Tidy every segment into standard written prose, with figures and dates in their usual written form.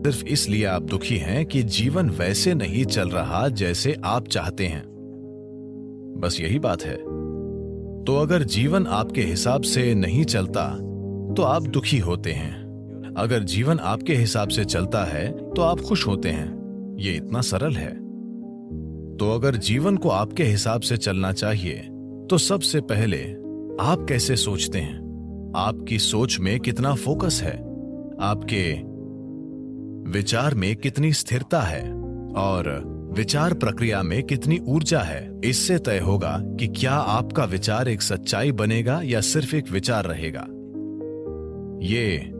सिर्फ इसलिए आप दुखी हैं कि जीवन वैसे नहीं चल रहा जैसे आप चाहते हैं। बस यही बात है। तो अगर जीवन आपके हिसाब से नहीं चलता तो आप दुखी होते हैं। अगर जीवन आपके हिसाब से चलता है तो आप खुश होते हैं। ये इतना सरल है। तो अगर जीवन को आपके हिसाब से चलना चाहिए तो सबसे पहले आप कैसे सोचते हैं, आपकी सोच में कितना फोकस है, आपके विचार में कितनी स्थिरता है और विचार प्रक्रिया में कितनी ऊर्जा है, इससे तय होगा कि क्या आपका विचार एक सच्चाई बनेगा या सिर्फ एक विचार रहेगा। ये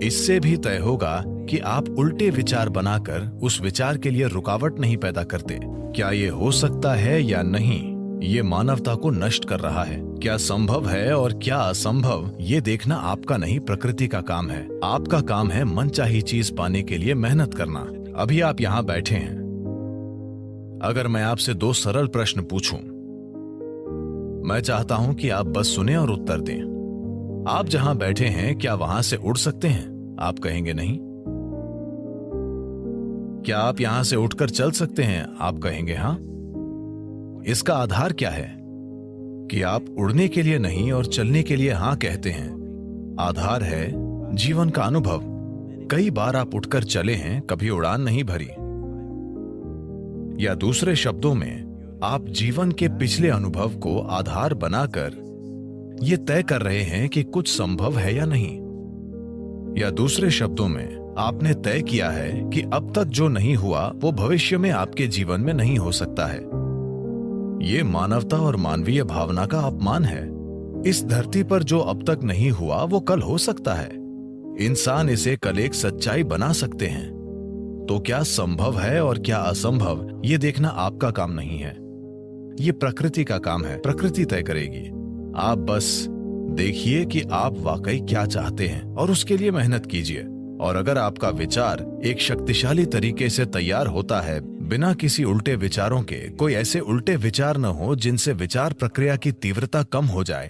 इससे भी तय होगा कि आप उल्टे विचार बनाकर उस विचार के लिए रुकावट नहीं पैदा करते। क्या ये हो सकता है या नहीं, ये मानवता को नष्ट कर रहा है। क्या संभव है और क्या असंभव, ये देखना आपका नहीं, प्रकृति का काम है। आपका काम है मनचाही चीज पाने के लिए मेहनत करना। अभी आप यहाँ बैठे हैं। अगर मैं आपसे 2 सरल प्रश्न पूछूं, मैं चाहता हूं कि आप बस सुने और उत्तर दें। आप जहां बैठे हैं क्या वहां से उड़ सकते हैं? आप कहेंगे नहीं। क्या आप यहां से उठकर चल सकते हैं? आप कहेंगे हां। इसका आधार क्या है कि आप उड़ने के लिए नहीं और चलने के लिए हां कहते हैं? आधार है जीवन का अनुभव। कई बार आप उठकर चले हैं, कभी उड़ान नहीं भरी। या दूसरे शब्दों में, आप जीवन के पिछले अनुभव को आधार बनाकर यह तय कर रहे हैं कि कुछ संभव है या नहीं। या दूसरे शब्दों में, आपने तय किया है कि अब तक जो नहीं हुआ वो भविष्य में आपके जीवन में नहीं हो सकता है। ये मानवता और मानवीय भावना का अपमान है। इस धरती पर जो अब तक नहीं हुआ वो कल हो सकता है। इंसान इसे कल एक सच्चाई बना सकते हैं। तो क्या संभव है और क्या असंभव, ये देखना आपका काम नहीं है। ये प्रकृति का काम है। प्रकृति तय करेगी। आप बस देखिए कि आप वाकई क्या चाहते हैं और उसके लिए मेहनत कीजिए। और अगर आपका विचार एक शक्तिशाली तरीके से तैयार होता है, बिना किसी उल्टे विचारों के, कोई ऐसे उल्टे विचार न हो जिनसे विचार प्रक्रिया की तीव्रता कम हो जाए,